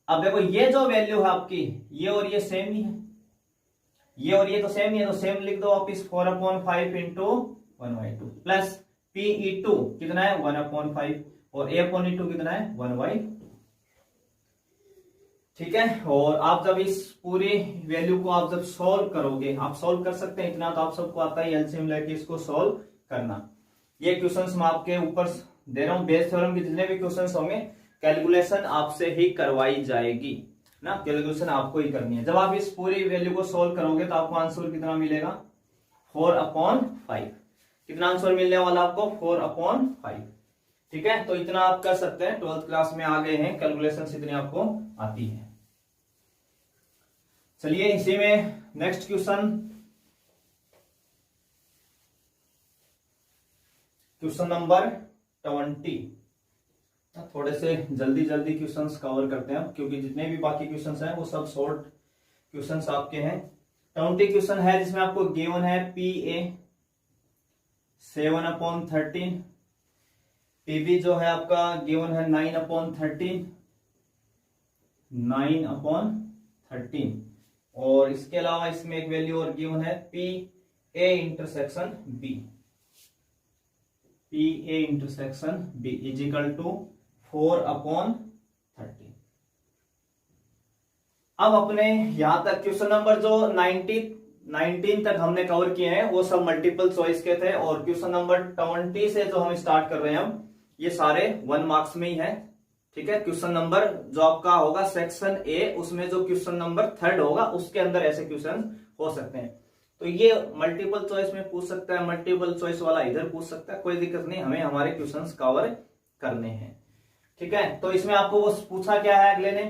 अब देखो ये जो वैल्यू है आपकी, ये और ये सेम ही है, ये और ये तो सेम ही है, तो सेम लिख दो आप इस 4/5 इंटू 1/2 प्लस PE2 कितना है 1/5 और A/E2 कितना है 1/2। ठीक है, और आप जब इस पूरी वैल्यू को आप जब सॉल्व करोगे, आप सॉल्व कर सकते हैं, इतना तो आप सबको आता है एलसीएम लेके इसको सॉल्व करना। ये क्वेश्चंस मैं आपके ऊपर दे रहा हूं, बेस थ्योरम के जितने भी क्वेश्चंस होंगे कैलकुलेशन आपसे ही करवाई जाएगी ना, कैलकुलेशन आपको ही करनी है। जब आप इस पूरी वैल्यू को सोल्व करोगे तो आपको आंसर कितना मिलेगा, 4/5। कितना आंसर मिलने वाला आपको, 4/5। ठीक है, तो इतना आप कर सकते हैं, 12th क्लास में आ गए हैं, कैलकुलेशन इतनी आपको आती है। चलिए इसी में नेक्स्ट क्वेश्चन नंबर 20। थोड़े से जल्दी जल्दी क्वेश्चंस कवर करते हैं क्योंकि जितने भी बाकी क्वेश्चंस हैं वो सब शॉर्ट क्वेश्चंस आपके हैं। 20 क्वेश्चन है जिसमें आपको गिवन है PA 7/13, PB जो है आपका गिवन है 9/13, 9/13, और इसके अलावा इसमें एक वैल्यू और गिवन है PA intersection B, PA intersection B is equal to 4/13। अब अपने यहां तक क्वेश्चन नंबर जो 19 तक हमने कवर किए हैं वो सब मल्टीपल चॉइस के थे, और क्वेश्चन नंबर 20 से जो हम स्टार्ट कर रहे हैं हम, ये सारे 1 मार्क्स में ही है। ठीक है, क्वेश्चन नंबर जो आपका होगा सेक्शन ए, उसमें जो क्वेश्चन नंबर 3 होगा उसके अंदर ऐसे क्वेश्चन हो सकते हैं। तो ये मल्टीपल चॉइस में पूछ सकता है, मल्टीपल चॉइस वाला इधर पूछ सकता है, कोई दिक्कत नहीं, हमें हमारे क्वेश्चंस कवर करने हैं। ठीक है, तो इसमें आपको वो पूछा क्या है, अगले ने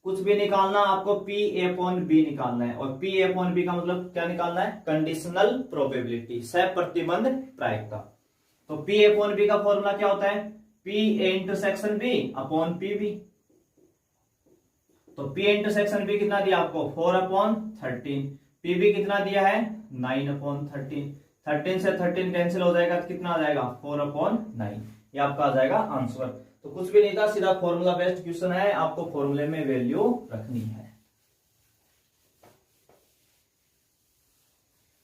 कुछ भी निकालना, आपको P अपॉन बी निकालना है, और P अपॉन बी का मतलब क्या निकालना है, कंडीशनल प्रोबेबिलिटी, सह-प्रतिबंध प्रायिकता। तो P अपॉन बी का फॉर्मूला क्या होता है, P intersection B upon PB। तो P इंटरसेक्शन B कितना दिया आपको, 4/13, PB कितना दिया है, 9/13, 13 से 13 कैंसिल हो जाएगा तो कितना आ जाएगा, 4/9, ये आपका आ जाएगा आंसर। तो कुछ भी नहीं था, सीधा फॉर्मूला बेस्ड क्वेश्चन है, आपको फॉर्मूले में वैल्यू रखनी है।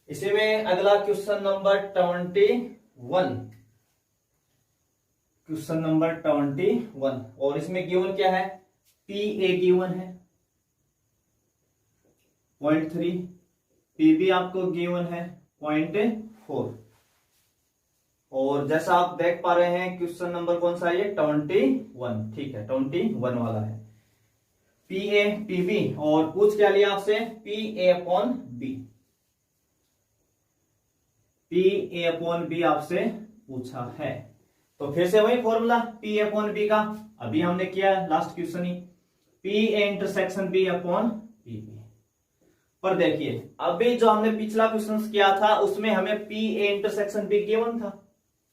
इसी में अगला क्वेश्चन नंबर 21, क्वेश्चन नंबर 21, और इसमें गिवन क्या है, PA गिवन है 0.3, PB आपको गिवन है 0.4, और जैसा आप देख पा रहे हैं क्वेश्चन नंबर कौन सा है, ये 21, ठीक है 21 वाला है। PA PB, और पूछ क्या लिया आपसे, PA upon B, PA upon B आपसे पूछा है। तो फिर से वही फॉर्मूला P अपॉन B का, अभी हमने किया लास्ट क्वेश्चन ही, PA intersection B upon PB। पर देखिए अभी जो हमने पिछला क्वेश्चन किया था उसमें हमें PA इंटरसेक्शन B गिवन था,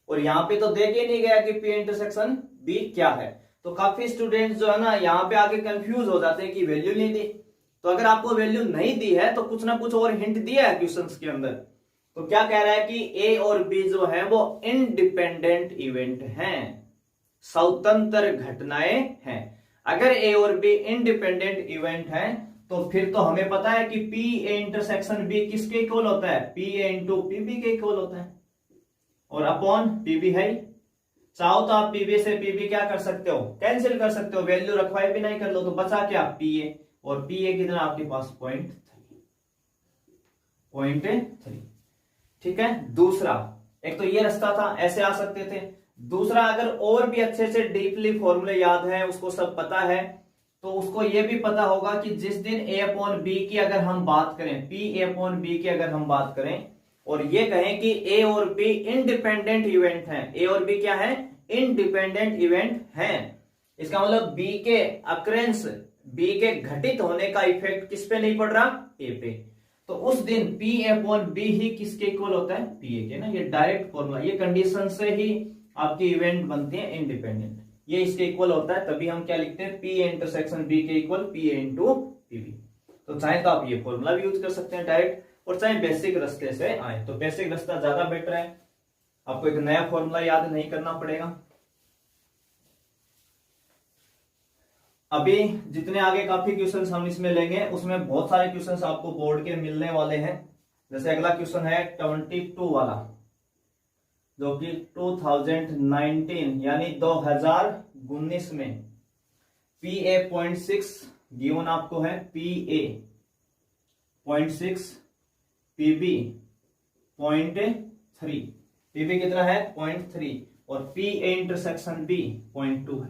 और यहाँ पे तो देख ही नहीं गया कि P इंटरसेक्शन B क्या है। तो काफी स्टूडेंट्स जो है ना यहाँ पे आके कंफ्यूज हो जाते हैं कि वैल्यू नहीं दी। तो अगर आपको वैल्यू नहीं दी है तो कुछ ना कुछ और हिंट दिया है क्वेश्चंस के अंदर। तो क्या कह रहा है कि A और B जो है वो इंडिपेंडेंट इवेंट हैं, स्वतंत्र घटनाएं हैं। अगर A और B इंडिपेंडेंट इवेंट हैं तो फिर तो हमें पता है कि PA इंटरसेक्शन B किसके इक्वल होता है, PA इंटू PB के इक्वल होता है, और अपॉन PB है। चाहो तो आप PB से PB क्या कर सकते हो, कैंसिल कर सकते हो, वैल्यू रखवाए भी नहीं कर लो, तो बचा क्या PA, और PA कितना आपके पास 0.3। ठीक है, दूसरा एक तो ये रास्ता था, ऐसे आ सकते थे। दूसरा अगर और भी अच्छे से डीपली फॉर्मूले याद है, उसको सब पता है, तो उसको ये भी पता होगा कि जिस दिन A अपॉन B की अगर हम बात करें, P अपॉन B की अगर हम बात करें और ये कहें कि A और B इंडिपेंडेंट इवेंट हैं, A और B क्या है, इंडिपेंडेंट इवेंट हैं, इसका मतलब B के अक्रेंस, B के घटित होने का इफेक्ट किस पे नहीं पड़ रहा, A पे। तो उस दिन P अपॉन B ही किसके इक्वल होता है, PA के ना। ये डायरेक्ट फॉर्मूला, ये कंडीशन से ही आपकी इवेंट बनती है इंडिपेंडेंट, ये इसके इक्वल होता है, तभी हम क्या लिखते हैं, P इंटरसेक्शन B के इक्वल PA इंटू PB। तो चाहे तो आप ये फॉर्मूला भी यूज कर सकते हैं डायरेक्ट, और चाहे बेसिक रास्ते से आए तो बेसिक रास्ता ज्यादा बेटर है, आपको एक नया फॉर्मूला याद नहीं करना पड़ेगा। अभी जितने आगे काफी क्वेश्चंस हम इसमें लेंगे उसमें बहुत सारे क्वेश्चंस आपको बोर्ड के मिलने वाले हैं। जैसे अगला क्वेश्चन है 22 वाला, जो कि 2019 यानी 2019 में PA 0.6 गिवन आपको है, PA 0.6, PB 0.3, PB कितना है 0.3, और PA इंटरसेक्शन B 0.2 है,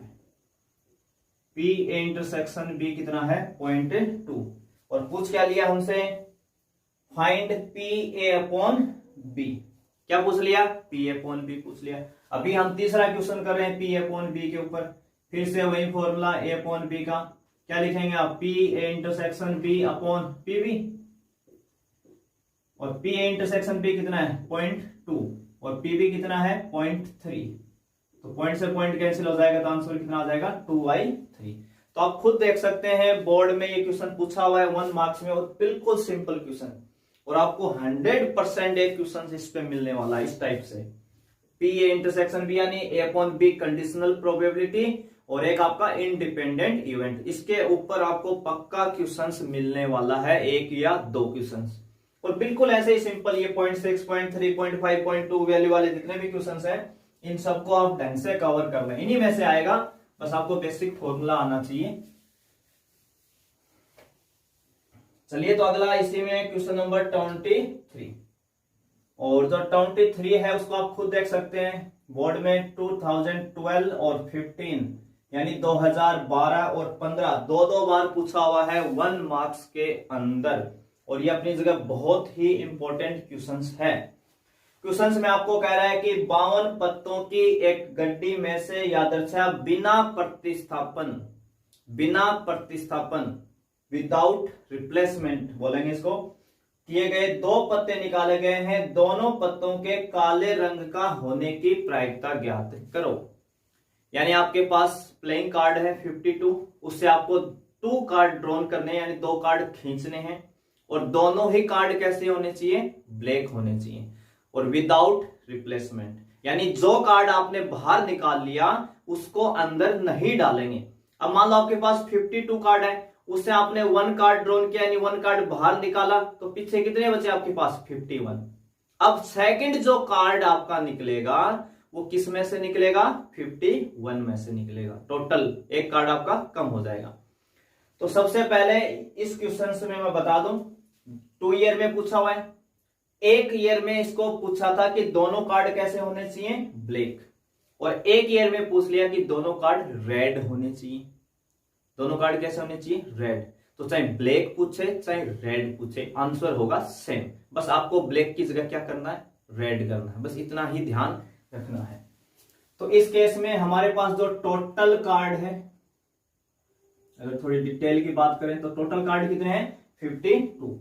PA इंटरसेक्शन B कितना है 0.2, और पूछ क्या लिया हमसे, फाइंड PA अपॉन B, क्या पूछ लिया, P अपॉन B पूछ लिया। अभी हम तीसरा क्वेश्चन कर रहे हैं P अपॉन B के ऊपर, फिर से वही फॉर्मूला A अपॉन B का, क्या लिखेंगे आप, PA intersection B upon PB, और PA इंटरसेक्शन B कितना है 0.2, और PB कितना है 0.3, तो पॉइंट से पॉइंट कैंसिल हो जाएगा, तो आंसर कितना आ जाएगा 2/3। तो आप खुद देख सकते हैं बोर्ड में ये क्वेश्चन पूछा हुआ है 1 मार्क्स में, और बिल्कुल सिंपल क्वेश्चन, और आपको 100% एक क्वेश्चन इस पे मिलने वाला है इस टाइप से। PA इंटरसेक्शन B यानी A upon B conditional probability, और एक आपका इंडिपेंडेंट इवेंट, इसके ऊपर आपको पक्का क्वेश्चंस मिलने वाला है, एक या दो क्वेश्चंस, और बिल्कुल ऐसे ही सिंपल। ये 0.6, 0.3, 0.5, 0.2 वैल्यू वाले जितने भी क्वेश्चंस हैं इन सबको आप ढंग से कवर कर लें, इन्हीं में से आएगा, बस आपको बेसिक फॉर्मूला आना चाहिए। चलिए तो अगला इसी में क्वेश्चन नंबर 23, और जो 23 है उसको आप खुद देख सकते हैं बोर्ड में 2012 और 15 यानी 2012 और 15 दो बार पूछा हुआ है 1 मार्क्स के अंदर, और ये अपनी जगह बहुत ही इंपॉर्टेंट क्वेश्चंस है। क्वेश्चंस में आपको कह रहा है कि 52 पत्तों की एक गड्डी में से यादृच्छा बिना प्रतिस्थापन विदाउट रिप्लेसमेंट बोलेंगे इसको, किए गए 2 पत्ते निकाले गए हैं, दोनों पत्तों के काले रंग का होने की प्रायिकता ज्ञात करो। यानी आपके पास प्लेइंग कार्ड है 52, उससे आपको 2 कार्ड ड्रॉन करने यानी 2 कार्ड खींचने हैं, और दोनों ही कार्ड कैसे होने चाहिए, ब्लैक होने चाहिए, और विदाउट रिप्लेसमेंट यानी जो कार्ड आपने बाहर निकाल लिया उसको अंदर नहीं डालेंगे। अब मान लो आपके पास 52 कार्ड है, उससे आपने 1 कार्ड ड्रॉन किया यानी 1 कार्ड बाहर निकाला, तो पीछे कितने बचे आपके पास 51। अब सेकंड जो कार्ड आपका निकलेगा वो किस में से निकलेगा, 51 में से निकलेगा, टोटल 1 कार्ड आपका कम हो जाएगा। तो सबसे पहले इस क्वेश्चन से मैं बता दूं 2 ईयर में पूछा हुआ है, 1 ईयर में इसको पूछा था कि दोनों कार्ड कैसे होने चाहिए, ब्लैक, और 1 ईयर में पूछ लिया कि दोनों कार्ड रेड होने चाहिए। दोनों कार्ड कैसे होने चाहिए, रेड। तो चाहे ब्लैक पूछे चाहे रेड पूछे आंसर होगा सेम, बस आपको ब्लैक की जगह क्या करना है, रेड करना है, बस इतना ही ध्यान रखना है। तो इस केस में हमारे पास जो टोटल कार्ड है, अगर थोड़ी डिटेल की बात करें तो टोटल कार्ड कितने हैं 52,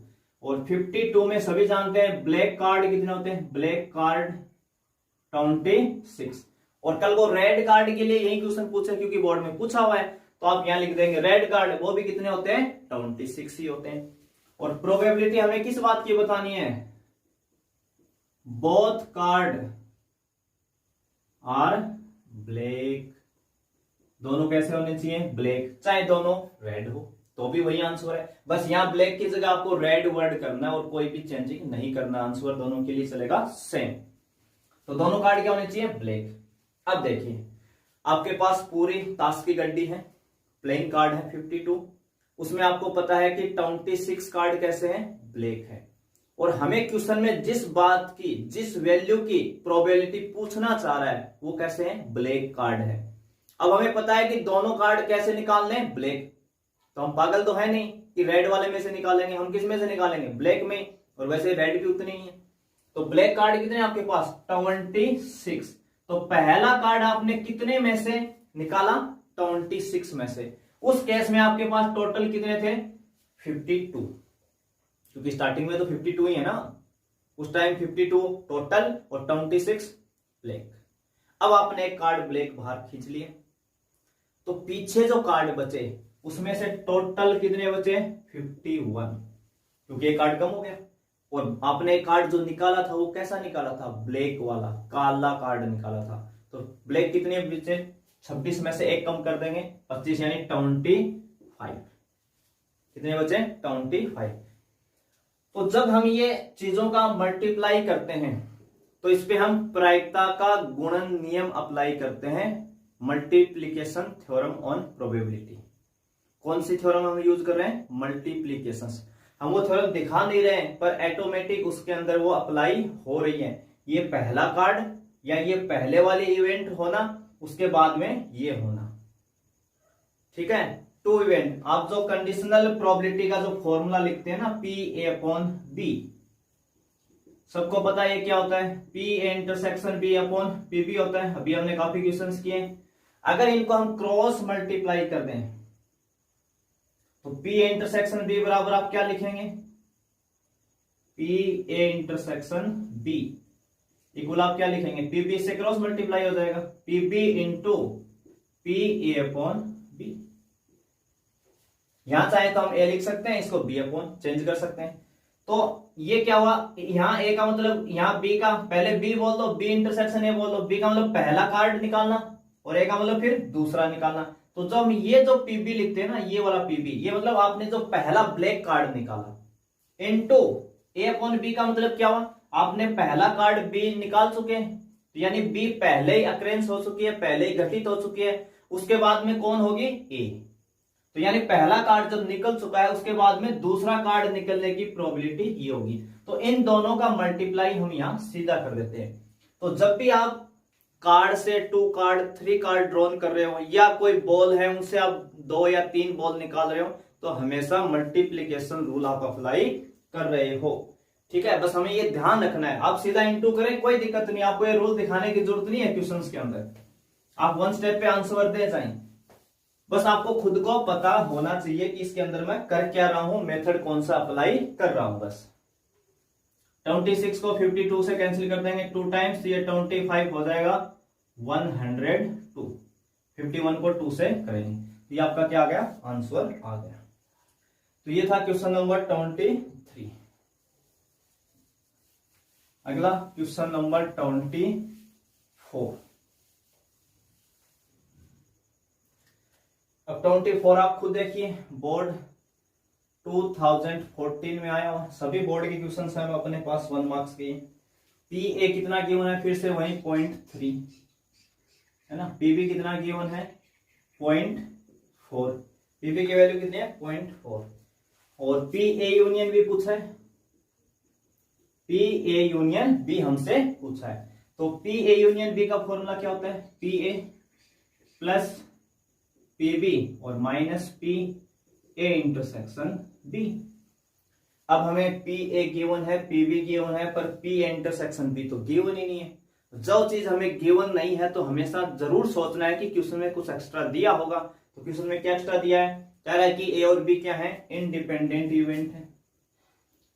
और 52 में सभी जानते हैं ब्लैक कार्ड कितने होते हैं, ब्लैक कार्ड 26, और कल को रेड कार्ड के लिए यही क्वेश्चन पूछे क्योंकि बोर्ड में पूछा हुआ है, तो आप यहां लिख देंगे रेड कार्ड, वो भी कितने होते हैं 26 ही होते हैं। और प्रोबेबिलिटी हमें किस बात की बतानी है, बोथ कार्ड आर ब्लैक, दोनों कैसे होने चाहिए, ब्लैक, चाहे दोनों रेड हो तो भी वही आंसर है, बस यहां ब्लैक की जगह आपको रेड वर्ड करना है और कोई भी चेंजिंग नहीं करना, आंसर दोनों के लिए चलेगा सेम। तो दोनों कार्ड क्या होने चाहिए, ब्लैक। अब देखिए आपके पास पूरी ताश की गड्डी है, प्लेइंग कार्ड है 52, उसमें आपको पता है कि 26 कार्ड कैसे हैं, ब्लैक है, और हमें क्वेश्चन में जिस बात की जिस वैल्यू की प्रोबेबिलिटी पूछना चाह रहा है वो कैसे है, ब्लैक कार्ड है। अब हमें पता है कि दोनों कार्ड कैसे निकालने हैं, ब्लैक, तो हम पागल तो है नहीं कि रेड वाले में से निकालेंगे, हम किस में से निकालेंगे, ब्लैक में, और वैसे रेड भी उतनी ही है। तो ब्लैक कार्ड कितने आपके पास 26, तो पहला कार्ड आपने कितने में से निकाला, 26 में से। उस केस में आपके पास टोटल कितने थे 52, क्योंकि स्टार्टिंग में तो 52 ही है ना, उस टाइम 52 टोटल और 26 ब्लैक। अब आपने एक कार्ड ब्लैक बाहर खींच लिए, तो पीछे जो कार्ड बचे उसमें से टोटल कितने बचे 51, क्योंकि एक कार्ड कम हो गया, और आपने एक कार्ड जो निकाला था वो कैसा निकाला था, ब्लैक वाला, काला कार्ड निकाला था। तो ब्लैक कितने बचे, 26 में से एक कम कर देंगे 25 यानी 25, कितने बचे 25। तो जब हम ये चीजों का मल्टीप्लाई करते हैं तो इस पे हम प्रायिकता का गुणन नियम अप्लाई करते हैं, मल्टीप्लीकेशन थ्योरम ऑन प्रोबेबिलिटी। कौन सी थ्योरम हम यूज कर रहे हैं, मल्टीप्लीकेशन। हम वो थ्योरम दिखा नहीं रहे हैं पर ऑटोमेटिक उसके अंदर वो अप्लाई हो रही है। ये पहला कार्ड या ये पहले वाले इवेंट होना, उसके बाद में ये होना, ठीक है, 2 इवेंट। आप जो कंडीशनल प्रोबेबिलिटी का जो फॉर्मूला लिखते हैं ना, PA/B, सबको पता है ये क्या होता है, PA इंटरसेक्शन B/PB होता है। अभी हमने काफी क्वेश्चंस किए। अगर इनको हम क्रॉस मल्टीप्लाई कर दें तो PA इंटरसेक्शन B बराबर आप क्या लिखेंगे, PA इंटरसेक्शन B इक्वल आप क्या लिखेंगे, PB से क्रॉस मल्टीप्लाई हो जाएगा, PB इंटू PA/B। यहां चाहे तो हम A लिख सकते हैं, इसको B चेंज कर सकते हैं। तो ये क्या हुआ, यहां A का मतलब यहां B का, पहले B बोल दो, B इंटरसेक्शन A बोल दो, B का मतलब पहला कार्ड निकालना और A का मतलब फिर दूसरा निकालना। तो जब हम ये जो PB लिखते हैं ना, ये वाला PB, ये मतलब आपने जो पहला ब्लैक कार्ड निकाला, इनटू A/B का मतलब क्या हुआ, आपने पहला कार्ड B निकाल चुके हैं, तो यानी B पहले ही अक्रेंस हो चुकी है, पहले ही घटित हो चुकी है, उसके बाद में कौन होगी A, तो यानी पहला कार्ड जब निकल चुका है उसके बाद में दूसरा कार्ड निकलने की प्रोबेबिलिटी ये होगी। तो इन दोनों का मल्टीप्लाई हम यहां सीधा कर देते हैं। तो जब भी आप कार्ड से 2 कार्ड 3 कार्ड ड्रॉन कर रहे हो या कोई बॉल है उनसे आप 2 या 3 बॉल निकाल रहे हो तो हमेशा मल्टीप्लीकेशन रूल आप अप्लाई कर रहे हो। ठीक है, बस हमें ये ध्यान रखना है। आप सीधा इंटू करें कोई दिक्कत नहीं, आपको ये रूल दिखाने की जरूरत नहीं है क्वेश्चंस के अंदर, आप 1 स्टेप पे आंसर दे जाएं। बस आपको खुद को पता होना चाहिए कि इसके अंदर मैं कर क्या रहा हूं, मेथड कौन सा अप्लाई कर रहा हूं। बस 26 को 52 से कैंसिल कर देंगे 2 टाइम्स, ये 25 हो जाएगा 102। 51 को 2 से करेंगे, ये आपका क्या आ गया, आंसर आ गया। तो ये था क्वेश्चन नंबर 23। अगला क्वेश्चन नंबर 24। अब 24 आप खुद देखिए, बोर्ड 2014 में आया हुआ, सभी बोर्ड के क्वेश्चन है अपने पास 1 मार्क्स के। पी ए कितना गिवन है, फिर से वही 0.3 है ना। पीबी कितना गिवन है 0.4, पीबी की वैल्यू कितनी है 0.4। और पी ए यूनियन बी पूछा है, पी ए यूनियन बी हमसे पूछा है। तो पी ए यूनियन बी का फॉर्मूला क्या होता है, P A plus P B और minus P A intersection B. अब हमें पी ए गिवन है, पी बी गिवन है, पर पी ए इंटरसेक्शन बी तो गिवन ही नहीं है। जो चीज हमें गिवन नहीं है तो हमेशा जरूर सोचना है कि क्वेश्चन में कुछ एक्स्ट्रा दिया होगा। तो क्वेश्चन में क्या एक्स्ट्रा दिया है, कह रहा है कि ए और बी क्या है, इंडिपेंडेंट इवेंट है।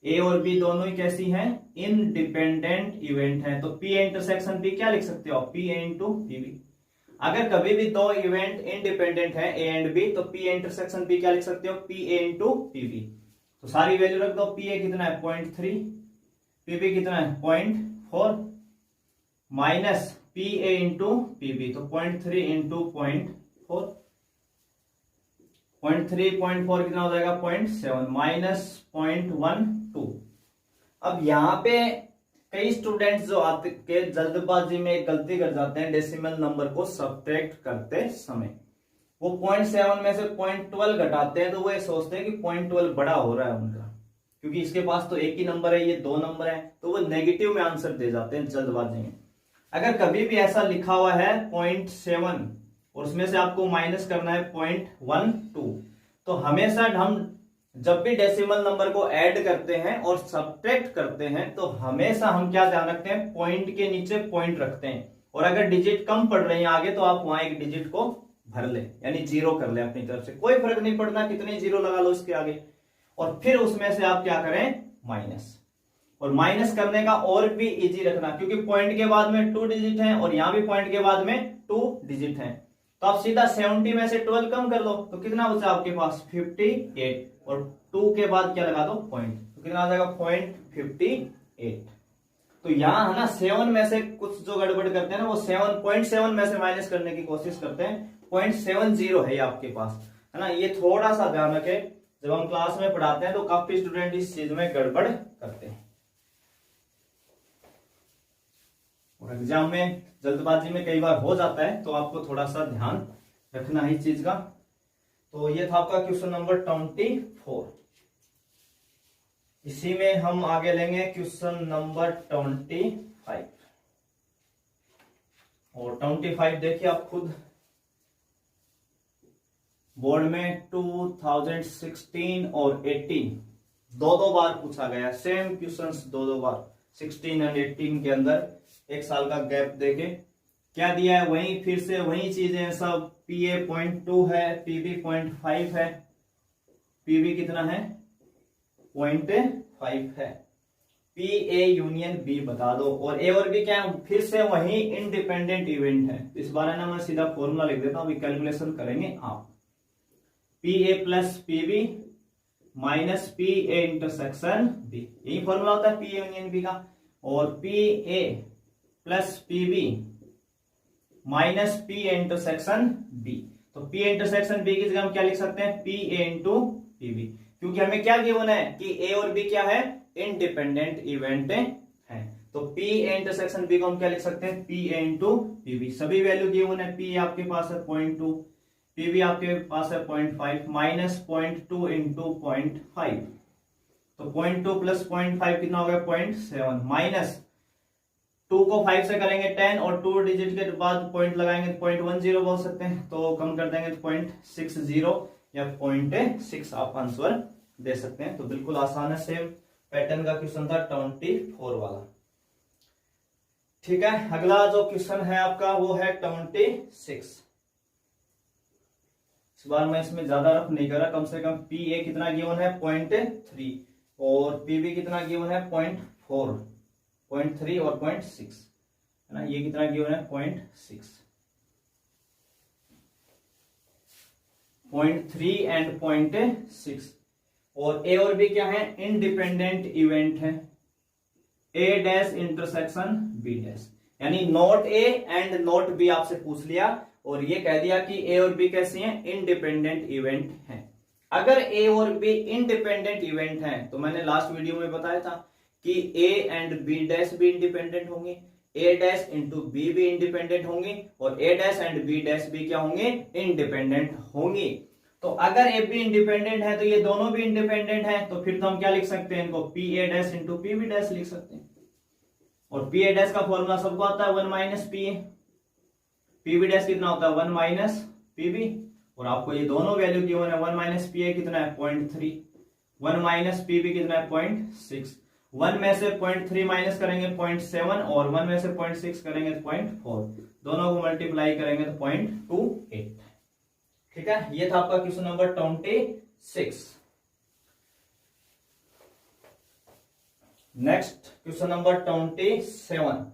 ए और बी दोनों ही कैसी हैं, इंडिपेंडेंट इवेंट है। तो पी ए इंटरसेक्शन बी क्या लिख सकते हो, P A into P B. अगर कभी भी दो इवेंट इंडिपेंडेंट है ए एंड बी तो पी ए इंटरसेक्शन बी क्या लिख सकते हो, P A into P B. तो सारी वैल्यू रख दो, पी ए कितना है 0.3, पी बी कितना है 0.4 minus P A into P B, तो 0.3 इंटू 0.4, 0.3 कितना हो जाएगा 0.7 माइनस 0.12। अब यहां पे कई स्टूडेंट्स जो आते के जल्दबाजी में गलती कर जाते हैं डेसिमल नंबर को सब्ट्रैक्ट करते समय, वो 0.7 में से 0.12 घटाते हैं तो वो ये सोचते हैं कि 0.12 बड़ा हो रहा है उनका, क्योंकि इसके पास तो एक ही नंबर है, ये 2 नंबर है, तो वो नेगेटिव में आंसर दे जाते हैं जल्दबाजी में। अगर कभी भी ऐसा लिखा हुआ है 0.7 और उसमें से आपको माइनस करना है 0.12, तो हमेशा हम जब भी डेसिमल नंबर को ऐड करते हैं और सब्ट्रैक्ट करते हैं तो हमेशा हम क्या ध्यान रखते हैं, पॉइंट के नीचे पॉइंट रखते हैं। और अगर डिजिट कम पड़ रही है आगे तो आप वहां एक डिजिट को भर ले, यानी 0 कर ले अपनी तरफ से, कोई फर्क नहीं पड़ना कितने 0 लगा लो इसके आगे। और फिर उसमें से आप क्या करें, माइनस। और माइनस करने का और भी इजी रखना, क्योंकि पॉइंट के बाद में 2 डिजिट है और यहां भी पॉइंट के बाद में 2 डिजिट है। तो आप सीधा 70 में से 12 कम कर लो तो कितना बचा आपके पास 58, और 2 के बाद क्या लगा दो पॉइंट, तो कितना आ जाएगा 0.58। तो यहां है ना 7 में से कुछ जो गड़बड़ करते हैं ना वो 7.7 में से माइनस करने की कोशिश करते हैं, 0.70 है ये आपके पास, है ना। ये थोड़ा सा ध्यान रखें, जब हम क्लास में पढ़ाते हैं तो काफी स्टूडेंट इस चीज में गड़बड़ करते हैं और एग्जाम में जल्दबाजी में कई बार हो जाता है, तो आपको थोड़ा सा ध्यान रखना है इस चीज का। तो ये था आपका क्वेश्चन नंबर 24। इसी में हम आगे लेंगे क्वेश्चन नंबर 25। और 25 देखिए आप खुद, बोर्ड में 2016 और 18 दो बार पूछा गया, सेम क्वेश्चंस दो बार, 16 और 18 के अंदर 1 साल का गैप देके क्या दिया है, वही फिर से वही चीजें सब। पी ए 0.2 है, पीबी 0.5 है, पीबी कितना है 0.5 है, पी ए यूनियन बी बता दो। और ए और बी क्या है, फिर से वही इंडिपेंडेंट इवेंट है। इस बार ना मैं सीधा फॉर्मूला लिख देता हूं, कैलकुलेशन करेंगे आप। P A plus PB minus P A intersection B, यही फॉर्मूला होता है पी ए यूनियन बी का। और P A plus PB minus P A intersection B, तो पी ए इंटरसेक्शन बी की जगह हम क्या लिख सकते हैं, P A into P B, क्योंकि हमें क्या गिवन है कि ए और बी क्या है, इंडिपेंडेंट इवेंट है। तो पी ए इंटरसेक्शन बी को हम क्या लिख सकते हैं, P A into P B. सभी वैल्यू गिवन है, पी आपके पास है 0.2, पी भी आपके पास है 0.5 माइनस 0.2 इंटू 0.5, तो 0.2 प्लस 0.5 कितना हो गया 0.7, माइनस 2 को 5 से करेंगे 10 और 2 डिजिट के बाद पॉइंट लगाएंगे तो 0.10 बोल सकते हैं, तो कम कर देंगे तो 0.60 या 0.6 आप आंसर दे सकते हैं। तो बिल्कुल आसान है, सेम पैटर्न का क्वेश्चन था 24 वाला। ठीक है, अगला जो क्वेश्चन है आपका वो है 26। इस बार मैं इसमें ज्यादा रफ नहीं कर रहा, कम से कम पी ए कितना गिवन है 0.3 और पी बी कितना गिवन है 0.4, 0.3 और 0.6 है ना, ये कितना गिवन है 0.6, 0.3 एंड 0.6। और ए और बी क्या है, इंडिपेंडेंट इवेंट है, ए डैश इंटरसेक्शन बी डैश, यानी not A and not be आपसे पूछ लिया और ये कह दिया कि ए और बी कैसे हैं, इंडिपेंडेंट इवेंट हैं। अगर ए और बी इंडिपेंडेंट इवेंट हैं तो मैंने लास्ट वीडियो में बताया था कि ए एंड बी डैश भी इंडिपेंडेंट होंगे, ए डैश इंटू बी भी इंडिपेंडेंट होंगे और ए डैश एंड बी डैश भी क्या होंगे, इंडिपेंडेंट होंगे। तो अगर ए बी इंडिपेंडेंट है तो ये दोनों भी इंडिपेंडेंट है, तो फिर तो हम क्या लिख सकते हैं इनको, P A dash into P B dash लिख सकते हैं। और पी ए डैश का फॉर्मूला सबको आता है 1 minus P A, P B dash कितना होता है 1 माइनस पी बी, और आपको ये दोनों वैल्यू गिवन है, 1 माइनस पी ए कितना है 0.3, 1 माइनस पी बी कितना है 0.6, 1 में से 0.3 माइनस करेंगे 0.7 और 1 में से 0.6 करेंगे 0.4, दोनों को मल्टीप्लाई करेंगे तो 0.28। ठीक है, ये था आपका question number 26। Next question number 27,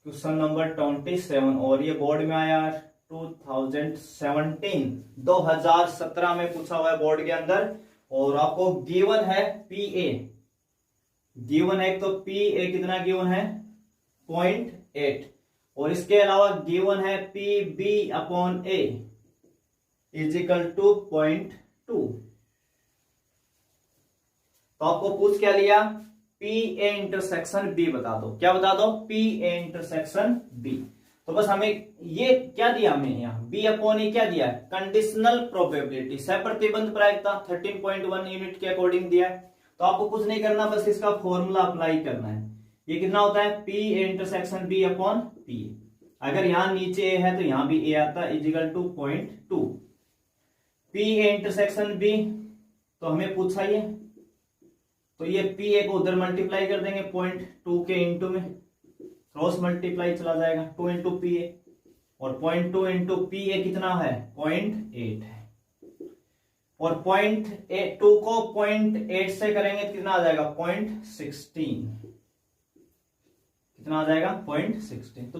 question number 27 और ये बोर्ड में आया 2017 में पूछा हुआ है बोर्ड के अंदर। और आपको गिवन है पी ए, गिवन है तो पी ए कितना गिवन है 0.8 और इसके अलावा गिवन है P B upon A is equal to 0.2। तो आपको पूछ क्या लिया, पी ए इंटरसेक्शन बी बता दो, क्या बता दो, पी ए इंटरसेक्शन बी। तो बस हमें ये क्या दिया, हमें यहाँ बी अपॉन ए क्या दिया है, कंडीशनल प्रोबेबिलिटी, सहप्रतिबंध प्रायिकता 13.1 यूनिट के अकॉर्डिंग दिया है। तो आपको कुछ नहीं करना, बस इसका फॉर्मूला अप्लाई करना है। ये कितना होता है, P A intersection B upon P A, अगर यहां नीचे ए है तो यहां भी ए आता है, equal to 0.2। P A intersection B तो हमें पूछा ये, तो ये पी ए को उधर मल्टीप्लाई कर देंगे 0.2 के इंटू में, क्रॉस मल्टीप्लाई चला जाएगा 2 इंटू पी ए, और 0.2 इंटू पी ए कितना है 0.8 है, और 0.2 को 0.8 से करेंगे तो कितना आ जाएगा 0.16, कितना आ जाएगा 0.16। तो